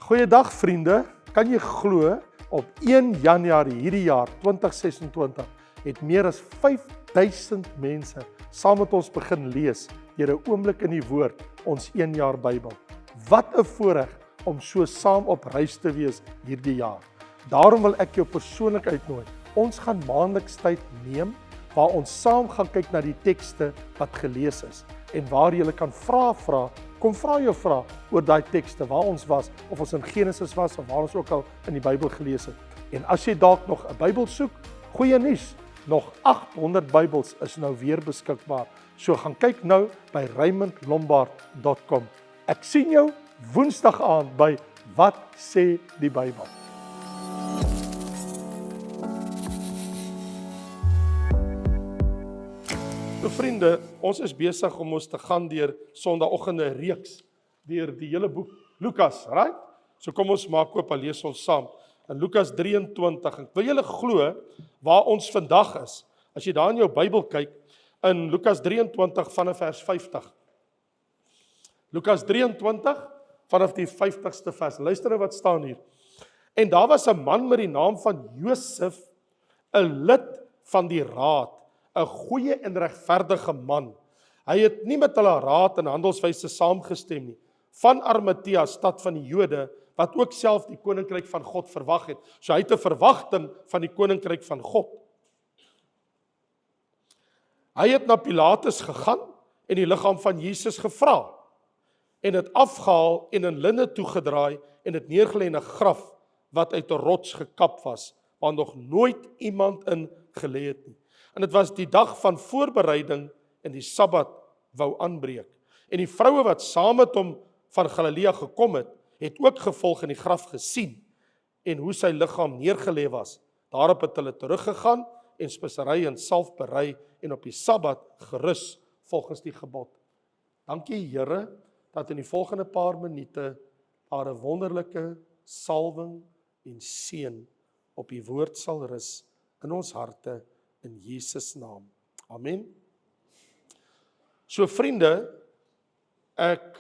Goeiedag vriende, kan jy glo op 1 Januarie hierdie jaar 2026 het meer as 5000 mense saam met ons begin lees deur 'n oomblik in die woord, ons 1 jaar Bybel. Wat 'n voorreg om so saam op reis te wees hierdie jaar. Daarom wil ek jou persoonlik uitnooi. Ons gaan maandeliks tyd neem waar ons saam gaan kyk na die tekste wat gelees is en waar jy kan vra. Kom vra jou vrae oor daai tekste waar ons was, of ons in Genesis was of waar ons ook al in die Bybel gelees het. En as jy dalk nog 'n Bybel soek, goeie nuus, nog 800 Bybels is nou weer beskikbaar. So gaan kyk nou by raymondlombard.com. Ek sien jou Woensdag aand by Wat sê die Bybel? Vriende, ons is besig om ons te gaan deur Sondagoggende reeks deur die hele boek Lukas, right? So kom ons maak oop en lees ons saam in Lukas 23. Ek wil julle glo waar ons vandag is. As jy daar in jou Bybel kyk in Lukas 23 vanaf vers 50. Lukas 23 vanaf die 50ste vers. Luister nou wat staan hier. En daar was 'n man met die naam van Josef, 'n lid van die raad, 'n goeie en regverdige man. Hy het nie met hulle raad en handelswyse saamgestem nie. Van Arimatea, stad van die Jode, wat ook self die koninkryk van God verwag het. So hy het 'n verwagting van die koninkryk van God. Hy het na Pilatus gegaan en die liggaam van Jesus gevra en dit afgehaal en in linne toegedraai en dit neergelê in 'n graf wat uit 'n rots gekap was, waar nog nooit iemand in gelê het nie. En dit was die dag van voorbereiding en die Sabbat wou aanbreek. En die vroue wat saam met hom van Galilea gekom het, het ook gevolg in die graf gesien en hoe sy liggaam neergelê was. Daarop het hulle teruggegaan en spesery en salf berei en op die Sabbat gerus volgens die gebod. Dankie Here dat in die volgende paar minute daar 'n wonderlike salwing en seën op die woord sal rus in ons harte. In Jesus naam. Amen. So vriende, ek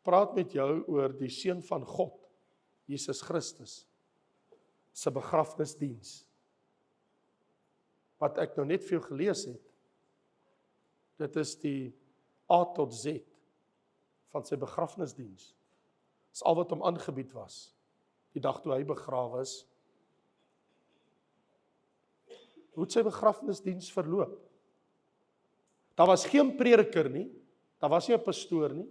praat met jou oor die Seun van God, Jesus Christus, se begrafnisdiens. Wat ek nou net vir jou gelees het, dit is die A tot Z van sy begrafnisdiens. Dis al wat hom aangebied was, die dag toe hy begrawe is. Hoe het sy begrafnisdiens verloop? Daar was geen prediker nie, daar was nie 'n pastoor nie,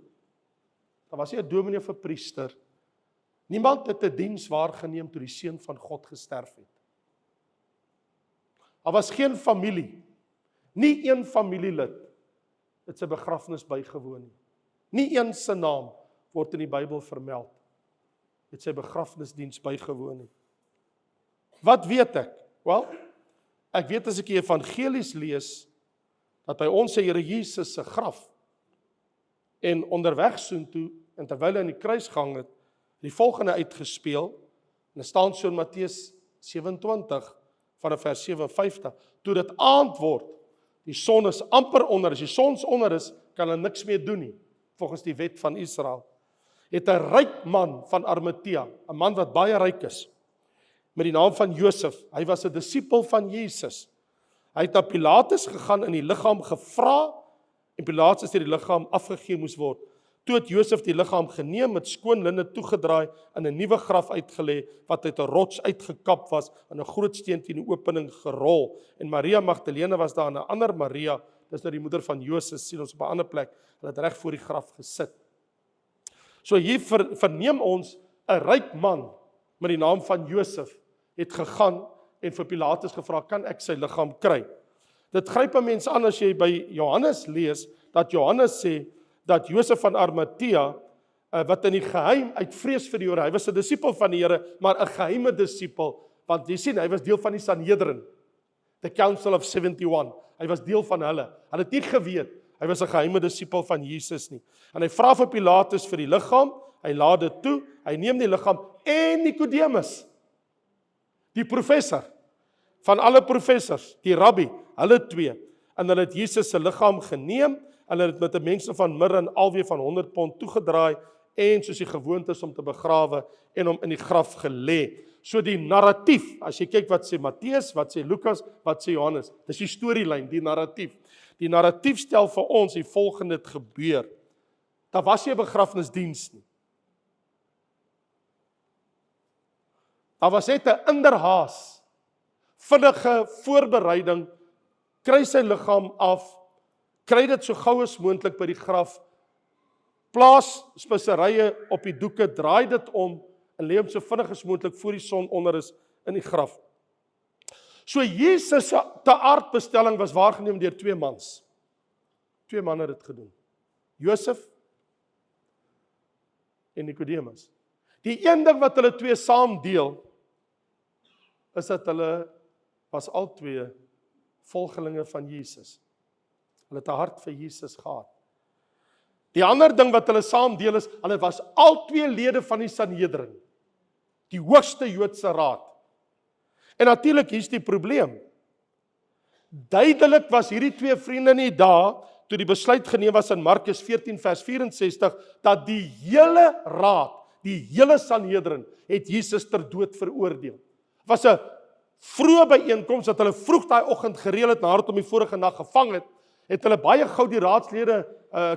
daar was nie 'n dominee of 'n priester. Niemand het 'n diens waargeneem toe die Seun van God gesterf het. Daar was geen familie, nie een familielid het sy begrafnis bygewoon nie. Nie een se naam word in die Bybel vermeld, het sy begrafnisdiens bygewoon nie. Wat weet ek? Wel, ek weet as ek die evangelies lees, dat by ons se Here Jesus se graf en onderweg soontoe en terwyl hy aan die kruis gehang het, die volgende uitgespeel, en dit staan so in Matteus 27 vanaf vers 57, toe dit aand word, die son is amper onder, as die sons onder is, kan hulle niks meer doen nie, volgens die wet van Israel, het 'n ryk man van Arimatea, 'n man wat baie ryk is, met die naam van Josef, hy was 'n disipel van Jesus. Hy het na Pilatus gegaan en die liggaam gevra, en Pilatus het die liggaam afgegee moes word. Toe het Josef die liggaam geneem, met skoon linne toegedraai, in 'n nuwe graf uitgelê, wat uit 'n rots uitgekap was, en 'n groot steen teen die opening gerol. En Maria Magdalene was daar, en 'n ander Maria, dis nou die moeder van Josef, sien ons op 'n ander plek, hulle het reg voor die graf gesit. So hier verneem ons 'n ryk man met die naam van Josef het gegaan en vir Pilatus gevra, kan ek sy liggaam kry? Dit gryp 'n mens aan as jy by Johannes lees, dat Johannes sê, dat Josef van Arimatea, wat in die geheim uit vrees vir die Here, hy was 'n disipel van die Here, maar 'n geheime disipel, want jy sien, hy was deel van die Sanhedrin, the Council of 71, hy was deel van hulle het nie geweet, hy was 'n geheime disipel van Jesus nie, en hy vra vir Pilatus vir die liggaam, hy laat dit toe, hy neem die liggaam, en Nikodemus, die professor, van alle professors, die rabbi, hulle twee, en hulle het Jesus se liggaam geneem, hulle het met 'n mengsel van mirre en alweer van 100 pond toegedraai en soos die gewoonte is om te begrawe en hom in die graf gelê. So die narratief, as jy kyk wat sê Matteus, wat sê Lukas, wat sê Johannes, dis die storielyn, die narratief. Die narratief stel vir ons die volgende het gebeur. Daar was nie 'n begrafnisdiens nie. Daar was net 'n inderhaas, vinnige voorbereiding, kry sy liggaam af, kry dit so gou as moontlik by die graf, plaas speserye op die doeke, draai dit om en lê hom so vinnig as moontlik voor die son onder is in die graf. So Jesus se aardbestelling was waargeneem deur 2 mans. 2 manne het dit gedoen. Josef en Nikodemus. Die een ding wat hulle 2 saam deel, is dat hulle was al 2 volgelinge van Jesus. Hulle het 'n hart vir Jesus gehad. Die ander ding wat hulle saam deel is, hulle was al 2 lede van die Sanhedrin, die hoogste Joodse raad. En natuurlik hier's die probleem. Duidelik was hierdie 2 vriende nie daar toe die besluit geneem was in Markus 14 vers 64 dat die hele raad, die hele Sanhedrin het Jesus ter dood veroordeel. Was 'n vroeë byeenkoms dat hulle vroeg daai oggend gereël het nadat hom die vorige nag gevang het hulle baie gou die raadslede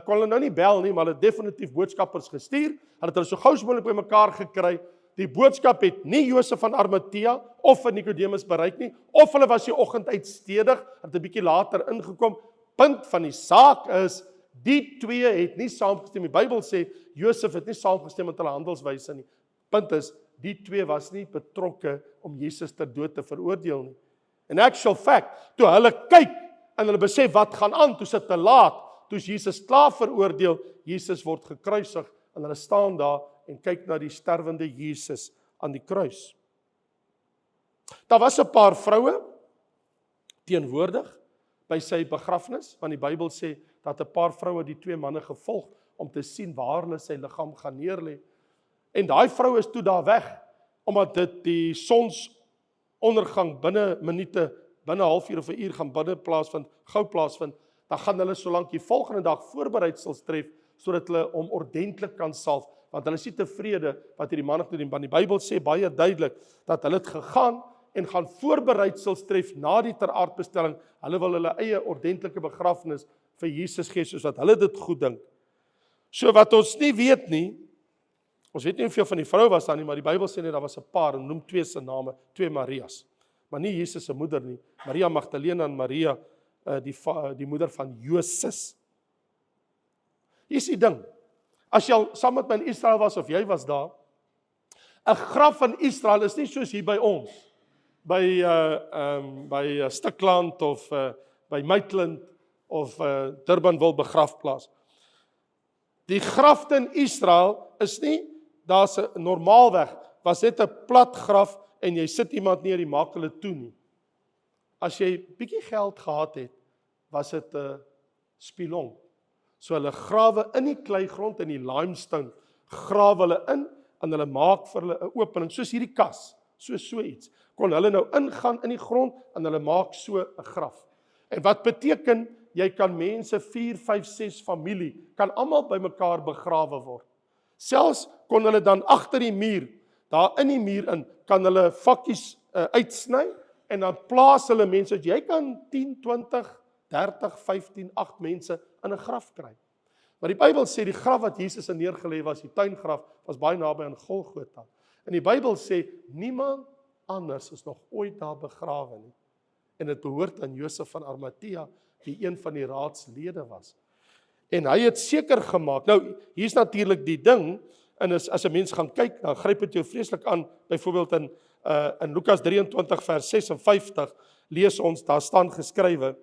kon hulle nou nie bel nie, maar hulle definitief boodskappers gestuur. Hulle het hulle so gou as moontlik bymekaar gekry. Die boodskap het nie Josef van Arimatea of van Nikodemus bereik nie, of hulle was die oggend uitstedig, het 'n bietjie later ingekom. Punt van die saak is, die 2 het nie saamgestem. Die Bybel sê, Josef het nie saamgestem met hulle handelswyse nie. Punt is, die 2 was nie betrokke om Jesus ter dood te veroordeel nie. In actual fact, toe hulle kyk en hulle besef wat gaan aan, toe sit te laat, toe is Jesus klaar veroordeel, Jesus word gekruisig en hulle staan daar en kyk na die sterwende Jesus aan die kruis. Daar was 'n paar vroue teenwoordig by sy begrafnis, want die Bybel sê dat 'n paar vroue die 2 manne gevolg om te sien waar hulle sy liggaam gaan neerlê. En daai vrou is toe daar weg, omdat dit die sonsondergang binne minute, binne 'n halfuur of 'n uur gaan binne gou plaasvind, dan gaan hulle solank die volgende dag voorbereidsels tref, sodat hulle hom ordentlik kan salf, want hulle is nie tevrede wat hierdie manne gedoen het, want die Bybel sê baie duidelik, dat hulle het gegaan en gaan voorbereidsels tref na die teraardbestelling, hulle wil hulle eie ordentlike begrafnis vir Jesus gee, soos wat hulle dit goed dink. So wat ons nie weet nie, ons weet nie hoeveel van die vrou was daar nie, maar die Bybel sê net, daar was 'n paar, en noem 2 se name, 2 Marias, maar nie Jesus se moeder nie, Maria Magdalena en Maria, die moeder van Joses. Hier is die ding, as jy al saam met my in Israel was, of jy was daar, 'n graf in Israel is nie soos hier by ons, by Stikland, of by Maitland, of Durbanville begrafplaas. Die grafte in Israel is nie, daar's 'n normaalweg, was net 'n plat graf, en jy sit iemand neer, jy maak hulle toe nie. As jy bietjie geld gehad het, was dit 'n spilong. So hulle grawe in die kleigrond, in die limestone, grawe hulle in, en hulle maak vir hulle 'n opening, soos hierdie kas, so iets. Kon hulle nou ingaan in die grond, en hulle maak so 'n graf. En wat beteken, jy kan mense 4, 5, 6 familie, kan almal by mekaar begrawe word. Selfs kon hulle dan agter die muur, daar in die muur in, kan hulle vakkies uitsny, en dan plaas hulle mense, jy kan 10, 20, 30, 15, 8 mense in 'n graf kry. Maar die Bybel sê, die graf wat Jesus in neergelê was, die tuingraf, was baie naby aan Golgotha. En die Bybel sê, niemand anders is nog ooit daar begrawe nie. En dit behoort aan Josef van Arimatea, die een van die raadslede was. En hy het seker gemaak, nou, hier's natuurlik die ding, en as 'n mens gaan kyk, dan gryp dit jou vreeslik aan, byvoorbeeld in Lukas 23 vers 56, lees ons, daar staan geskrywe,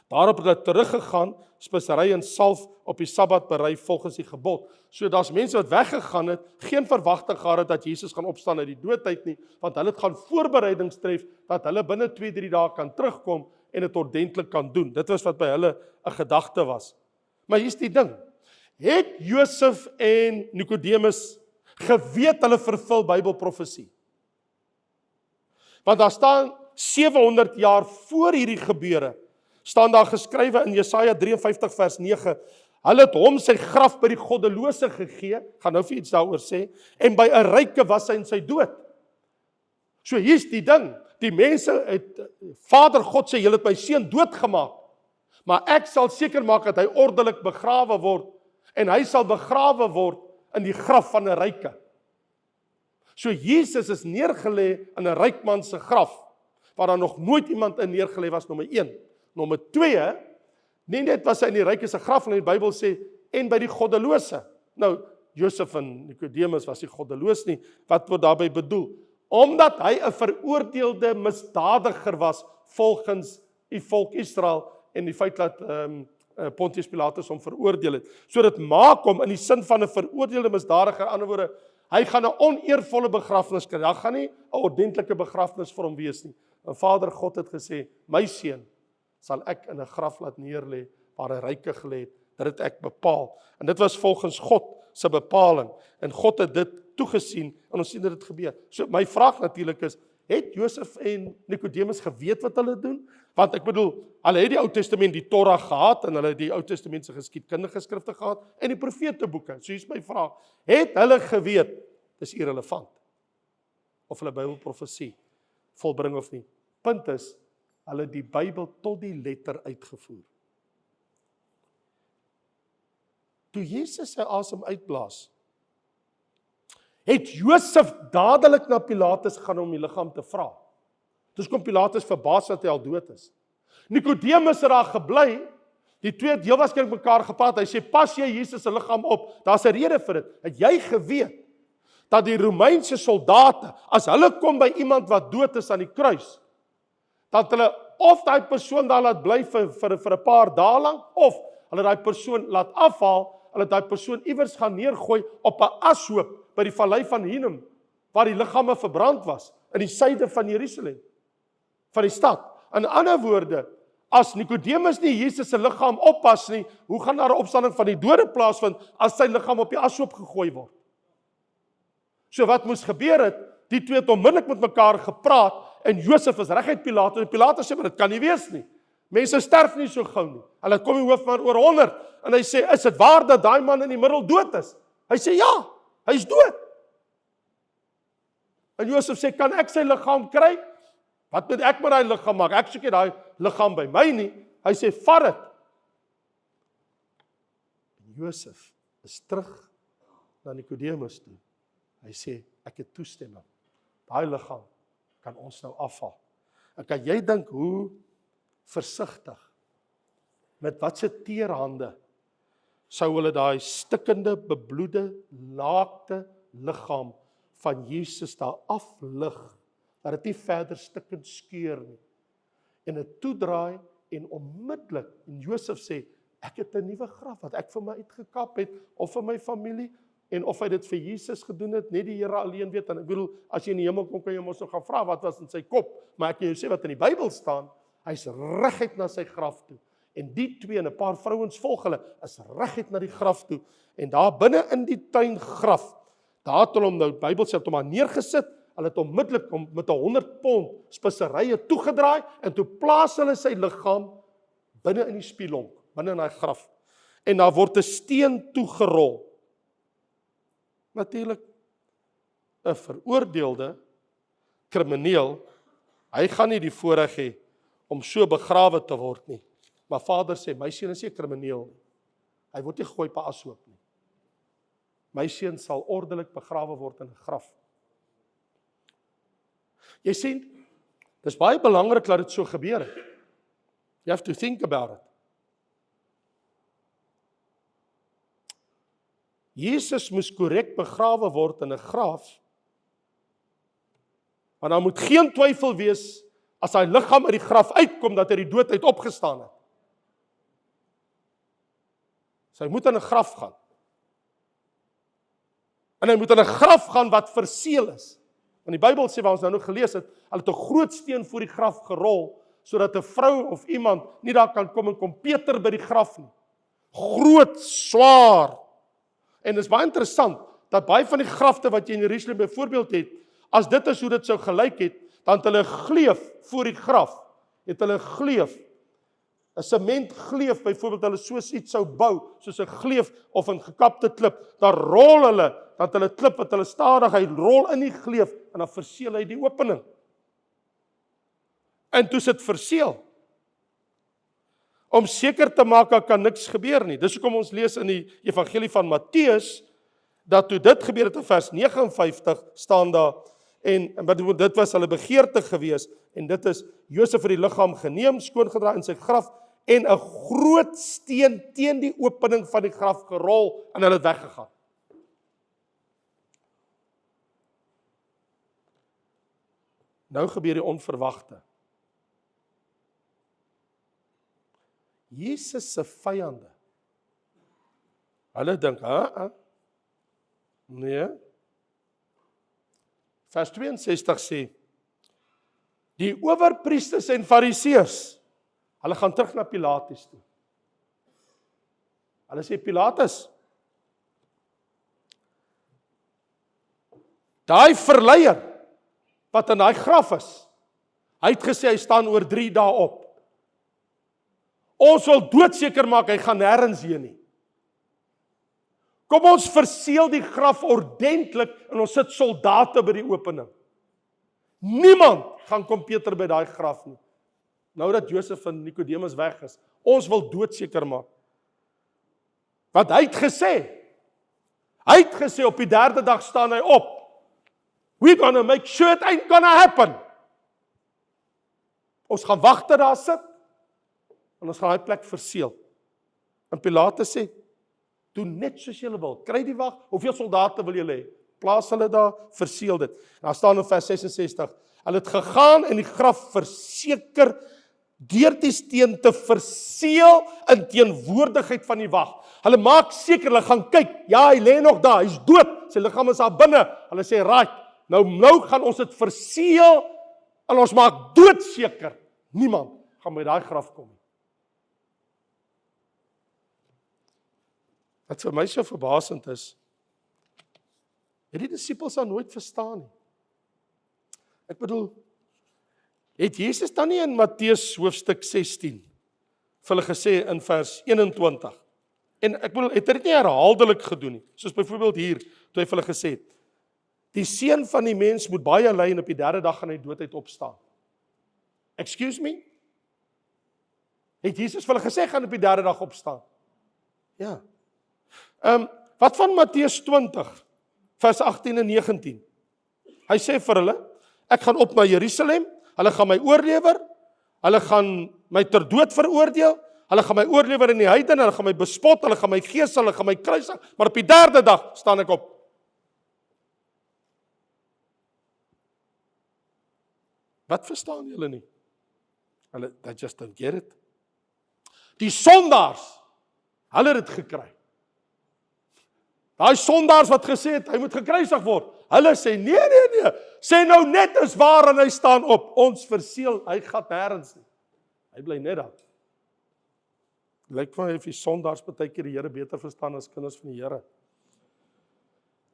daarop het hulle teruggegaan, speserye en salf op die Sabbat berei volgens die gebod. So daar's mense wat weggegaan het, geen verwagting gehad het dat Jesus gaan opstaan uit die dood uit nie, want hulle het gaan voorbereidings tref, dat hulle binne 2, 3 dae kan terugkom, en het ordentlik kan doen. Dit was wat by hulle 'n gedagte was. Maar hier's die ding, het Josef en Nikodemus geweet hulle vervul Bybelprofesie? Want daar staan 700 jaar voor hierdie gebeure, staan daar geskrywe in Jesaja 53 vers 9, Hulle het hom sy graf by die goddelose gegee, gaan nou vir iets daaroor sê, en by 'n ryke was hy in sy dood. So hier's die ding, die mense het, Vader God sê, julle het my seun doodgemaak, maar ek sal seker maak dat hy ordelik begrawe word, en hy sal begrawe word in die graf van 'n ryke. So Jesus is neergelê in 'n ryk man se graf, waar daar nog nooit iemand in neergelê was, nommer 1. Nommer 2, nie net was hy in die ryke se graf, en die Bybel sê, en by die goddelose. Nou, Josef en Nikodemus was nie goddeloos nie, wat word daarby bedoel? Omdat hy 'n veroordeelde misdadiger was, volgens die volk Israel, en die feit dat Pontius Pilatus hom veroordeel het. So dit maak hom in die sin van 'n veroordeelde misdadiger, aan die ander woorde, hy gaan 'n oneervolle begrafnis kry. Daar gaan nie 'n ordentlike begrafnis vir hom wees nie. En Vader God het gesê, my seun sal ek in 'n graf laat neerlê waar 'n ryke gelê het. Dit het ek bepaal. En dit was volgens God se bepaling. En God het dit toegesien en ons sien dat dit gebeur. So my vraag natuurlik is, het Josef en Nikodemus geweet wat hulle doen? Want ek bedoel, hulle het die Ou Testament, die Torah gehad, en hulle het die Ou Testament se geskiedkundige skrifte gehad, en die profeteboeke. So hier's my vraag, het hulle geweet? Dis irrelevant of hulle Bybelprofesie volbring of nie. Punt is, hulle het die Bybel tot die letter uitgevoer. Toe Jesus sy asem uitblaas, het Josef dadelik na Pilatus gaan om die liggaam te vra. Dus kom Pilatus verbaas dat hy al dood is. Nikodemus het daar gebly, die twee het heel waarskynlik mekaar gepraat, hy sê, pas jy Jesus se liggaam op, daar's 'n rede vir dit. Het jy geweet, dat die Romeinse soldate, as hulle kom by iemand wat dood is aan die kruis, dat hulle of daai persoon daar laat bly vir 'n paar dae lank, of hulle daai persoon laat afhaal, hulle daai persoon iewers gaan neergooi op 'n ashoop by die vallei van Hinnom, waar die liggame verbrand was, in die suide van Jerusalem, van die stad. In ander woorde, as Nikodemus nie Jesus se liggaam oppas nie, hoe gaan daar 'n opstanding van die dode plaasvind, as sy liggaam op die ashoop gegooi word? So wat moes gebeur het, die twee het onmiddellik met mekaar gepraat, en Josef is reguit Pilatus, en Pilatus sê, maar dit kan nie wees nie. Mense sterf nie so gou nie. Hulle kom die hoofman oor 100, en hy sê, is dit waar dat daai man in die middel dood is? Hy sê, ja, hy is dood. En Josef sê, kan ek sy liggaam kry? Wat moet ek met daai liggaam maak? Ek soek nie daai liggaam by my nie. Hy sê, vat dit. Josef is terug na Nikodemus toe. Hy sê, ek het toestemming. Daai liggaam kan ons nou afhaal. En kan jy dink hoe versigtig, met wat se teerhande sou hulle daai stikkende, bebloede, naakte liggaam van Jesus daar aflig, dat dit nie verder stikkend skeur nie. En dit toedraai en onmiddellik, en Josef sê, ek het 'n nuwe graf wat ek vir my uitgekap het, of vir my familie, en of hy dit vir Jesus gedoen het, net die Here alleen weet. En ek bedoel, as jy in die hemel kom, kan jy mos nog gaan vra wat was in sy kop, maar ek kan jou sê wat in die Bybel staan, hy's reguit na sy graf toe. En die twee en 'n paar vrouens volg hulle, is reguit na die graf toe. En daar binne in die tuin graf, daar het hulle hom nou, die Bybel sê, het hom maar neergesit, hulle het onmiddellik met 100 pond speserye toegedraai, en toe plaas hulle sy liggaam binne in die spielonk, binne in daai graf. En daar word 'n steen toegerol. Natuurlik, 'n veroordeelde krimineel, hy gaan nie die voorreg hê om so begrawe te word nie. Maar Vader sê, my seun is nie 'n krimineel. Hy word nie gegooi op 'n ashoop nie. My seun sal ordelik begrawe word in 'n graf. Jy sien, dis baie belangrik dat dit so gebeur het. You have to think about it. Jesus moes korrek begrawe word in 'n graf, want daar moet geen twyfel wees, as hy liggaam uit die graf uitkom, dat hy die dood uit opgestaan het. So hy moet in 'n graf gaan. En hy moet in 'n graf gaan wat verseël is. Want die Bybel sê, waar ons nou gelees het, hulle het 'n groot steen voor die graf gerol, sodat 'n vrou of iemand nie daar kan kom en kom Peter by die graf nie. Groot, swaar. En dit is baie interessant, dat baie van die grafte wat jy in Jerusalem byvoorbeeld het, as dit is hoe dit sou gelyk het, dan het hulle gleuf voor die graf, het hulle gleuf, 'n sementgleuf byvoorbeeld hulle soos iets sou bou, soos 'n gleuf of 'n gekapte klip, dan rol hulle, dat hulle klip wat hulle stadig, hy rol in die gleuf en dan verseël hy die opening. En toe sit verseël. Om seker te maak dat kan niks gebeur nie. Dis hoekom ons lees in die evangelie van Matteus, dat toe dit gebeur het in vers 59, staan daar, en dit was hulle begeerte gewees, en dit is, Josef het die liggaam geneem, skoongedraai in sy graf, en 'n groot steen teen die opening van die graf gerol, en hulle het weggegaan. Nou gebeur die onverwagte. Jesus se vyande, hulle dink, nee, vers 62 sê, die owerpriesters en fariseërs, hulle gaan terug na Pilatus toe. Hulle sê, Pilatus, daai verleier, wat in daai graf is, hy het gesê, hy staan oor 3 dae op. Ons wil doodseker maak, hy gaan nêrens heen nie. Kom ons verseël die graf ordentlik, en ons sit soldate by die opening. Niemand gaan kom Peter by daai graf nie. Nou dat Josef en Nikodemus weg is, ons wil doodseker maak. Want hy het gesê, op die 3de dag staan hy op. We're gonna make sure it ain't gonna happen. Ons gaan wag tot daar sit, en ons gaan daai plek verseël. En Pilatus sê, doen net soos julle wil, kry die wag, hoeveel soldate wil julle hê? Plaas hulle daar, verseël dit. Daar staan in vers 66, hulle het gegaan en die graf verseker, deur die steen te verseël in teenwoordigheid van die wag. Hulle maak seker, hulle gaan kyk, ja, hy lê nog daar, hy's dood, sy liggaam is daar binne. Hulle sê, right, nou gaan ons dit verseël, en ons maak doodseker, niemand gaan by daai graf kom. Wat vir my so verbasend is, het die disippels dan nooit verstaan nie. Ek bedoel, het Jesus dan nie in Matteus hoofstuk 16 vir hulle gesê in vers 21, en ek bedoel, het hy dit nie herhaaldelik gedoen nie, soos byvoorbeeld hier, toe hy vir hulle gesê het, die seun van die mens moet baie ly en op die 3de dag gaan hy doodheid opstaan. Excuse me? Het Jesus vir hulle gesê, gaan op die 3de dag opstaan? Ja. Wat van Matteus 20, vers 18 en 19? Hy sê vir hulle, ek gaan op na Jerusalem, hulle gaan my oorlewer, hulle gaan my ter dood veroordeel, hulle gaan my oorlewer in die heidene, hulle gaan my bespot, hulle gaan my geesel, hulle gaan my kruisig, maar op die 3de dag staan ek op. Wat verstaan julle nie? Hulle, they just don't get it. Die sondaars, hulle het dit gekry. Daai sondaars wat gesê het, hy moet gekruisig word. Hulle sê, nee, sê nou net is waar en hy staan op. Ons verseël, hy gaan nêrens nie. Hy bly net daar. Lyk vir my of die sondaars partykeer die Here beter verstaan as kinders van die Here.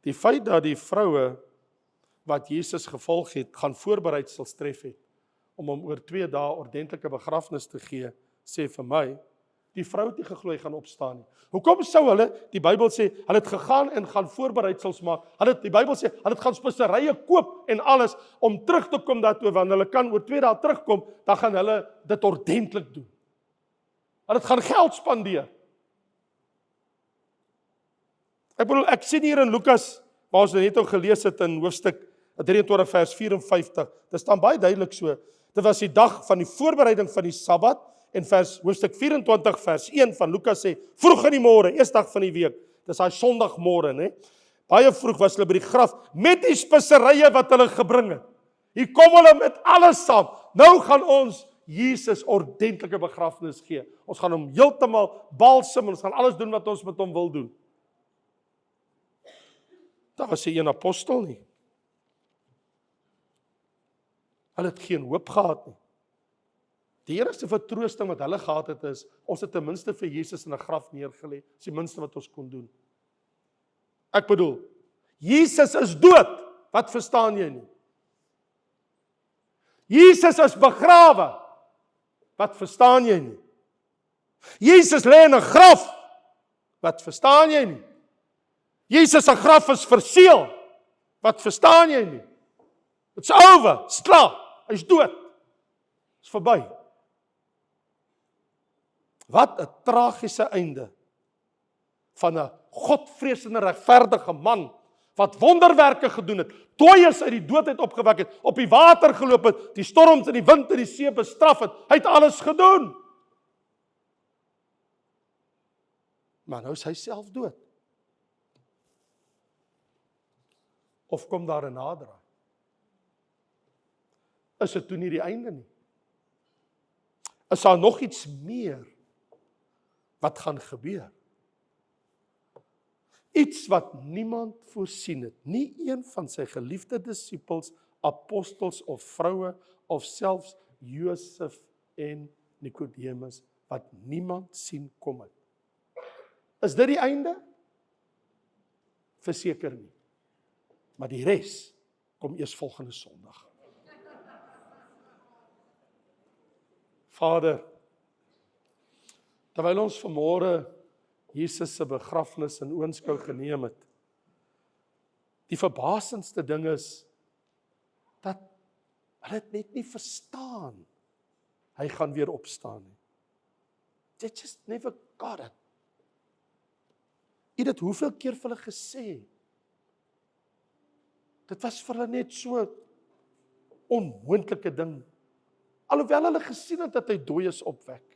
Die feit dat die vroue wat Jesus gevolg het, gaan voorbereidsels tref het, om hom oor 2 dae ordentlike begrafnis te gee, sê vir my, die vrou het nie geglo hy gaan opstaan nie. Hoekom sou hulle, die Bybel sê, hulle het gegaan en gaan voorbereidsels maak, die Bybel sê, hulle het gaan speserye koop en alles, om terug te kom daartoe, want hulle kan oor 2 dae terugkom, dan gaan hulle dit ordentlik doen. Hulle het gaan geld spandeer. Ek bedoel, ek sien hier in Lukas, waar ons net al gelees het in hoofstuk 23 vers 54, dit staan baie duidelik so, dit was die dag van die voorbereiding van die Sabbat, en hoofstuk 24 vers 1 van Lukas sê, vroeg in die môre, eerste dag van die week, dis daai Sondagmôre, né? Baie vroeg was hulle by die graf, met die speserye wat hulle gebring het. Hier kom hulle met alles saam, nou gaan ons Jesus ordentlike begrafnis gee. Ons gaan hom heeltemal balsem, ons gaan alles doen wat ons met hom wil doen. Daar was hy een apostel nie. Hulle het geen hoop gehad nie. Die enigste vertroosting wat hulle gehad het is, ons het ten minste vir Jesus in 'n graf neergelê. Dis die minste wat ons kon doen. Ek bedoel, Jesus is dood. Wat verstaan jy nie? Jesus is begrawe. Wat verstaan jy nie? Jesus lê in 'n graf. Wat verstaan jy nie? Jesus se graf is verseël. Wat verstaan jy nie? Dit's oor, klaar. Hy's dood. Dit's verby. Wat 'n tragiese einde van 'n godvreesende regverdige man wat wonderwerke gedoen het, dooies uit die dood uit opgewek het, op die water geloop het, die storms en die wind en die see bestraf het. Hy het alles gedoen. Maar nou is hy self dood. Of kom daar 'n naderdraai? Is dit toe nie die einde nie? Is daar nog iets meer wat gaan gebeur? Iets wat niemand voorsien het. Nie een van sy geliefde disippels, apostels of vroue, of selfs Josef en Nikodemus, wat niemand sien kom het. Is dit die einde? Verseker nie. Maar die res kom eers volgende Sondag. Vader, terwyl ons vanmôre Jesus se begrafnis in oënskou geneem het, die verbasendste ding is dat hulle dit net nie verstaan. Hy gaan weer opstaan nie. They just never got it. Jy het dit hoeveel keer vir hulle gesê? Dit was vir hulle net so onmoontlike ding. Alhoewel hulle gesien het dat hy dooies opwek.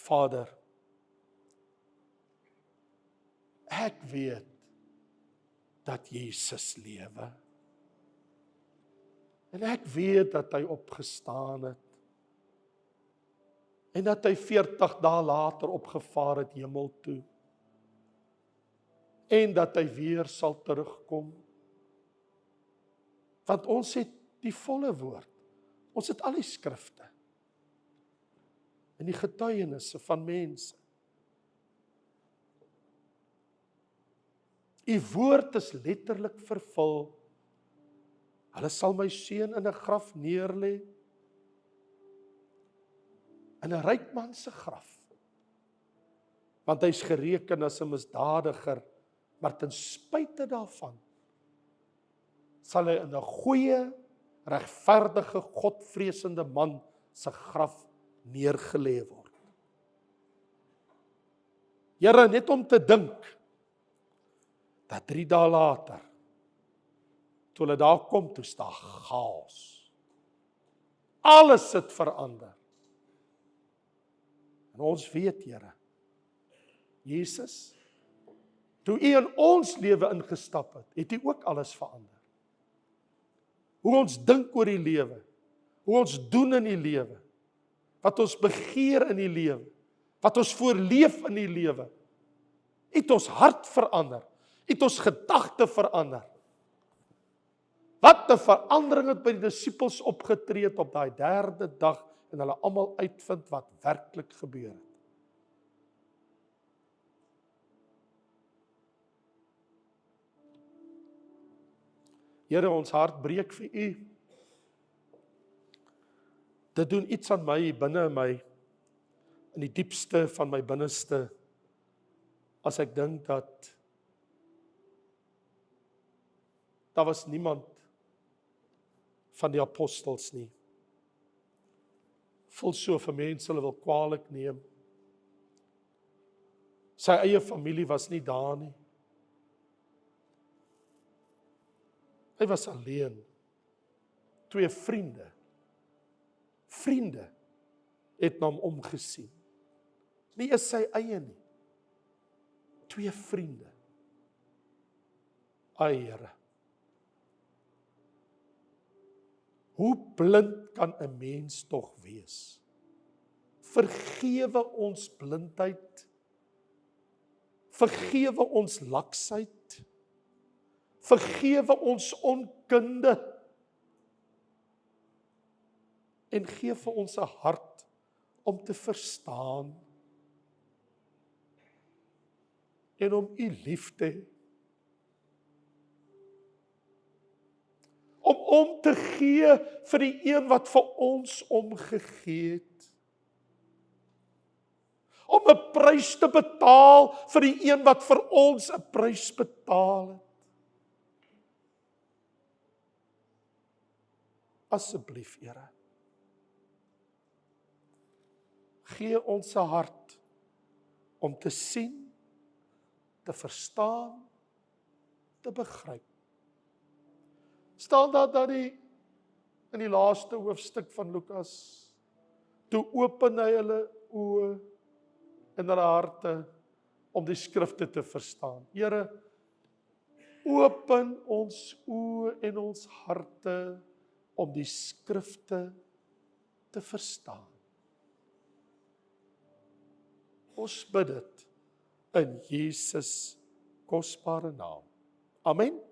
Vader, ek weet dat Jesus lewe. En ek weet dat hy opgestaan het. En dat hy 40 dae later opgevaar het hemel toe. En dat hy weer sal terugkom. Want ons het die volle woord. Ons het al die skrifte. En die getuienisse van mense. U woord is letterlik vervul. Hulle sal my seun in 'n graf neerlê. In 'n ryk man se graf. Want hy's gereken as 'n misdadiger, maar ten spyte daarvan sal hy in 'n goeie, regverdige, godvreesende man se graf neergelê word. Here, net om te dink dat 3 dae later, toe hulle daar kom, toe staan chaos. Alles het verander. En ons weet, Here, Jesus, toe U in ons lewe ingestap het, het U ook alles verander. Hoe ons dink oor die lewe, hoe ons doen in die lewe, wat ons begeer in die lewe, wat ons voorleef in die lewe, het ons hart verander, het ons gedagte verander. Wat 'n verandering het by die disippels opgetree het op daai 3de dag, en hulle almal uitvind wat werklik gebeur het. Here, ons hart breek vir U. Dit doen iets aan my, binne my, in die diepste van my binneste, as ek dink dat daar was niemand van die apostels nie. Voel so vir mense, hulle wil kwaadlik neem. Sy eie familie was nie daar nie. Hy was alleen. 2 vriende. Vriende het na hom omgesien. Nie is sy eie nie. 2 vriende. Ai, Here. Hoe blind kan 'n mens tog wees? Vergewe ons blindheid. Vergewe ons laksheid. Vergewe ons onkunde. En gee vir ons 'n hart om te verstaan. En om U lief te hê. om te gee vir die een wat vir ons omgegee het. Om 'n prys te betaal vir die een wat vir ons 'n prys betaal het. Asseblief, Here, gee ons 'n hart om te sien, te verstaan, te begryp. Staan daar in die laaste hoofstuk van Lukas, toe open hy hulle oë en hulle harte om die skrifte te verstaan. Here, open ons oë en ons harte om die skrifte te verstaan. Ons bid dit in Jesus kosbare naam. Amen.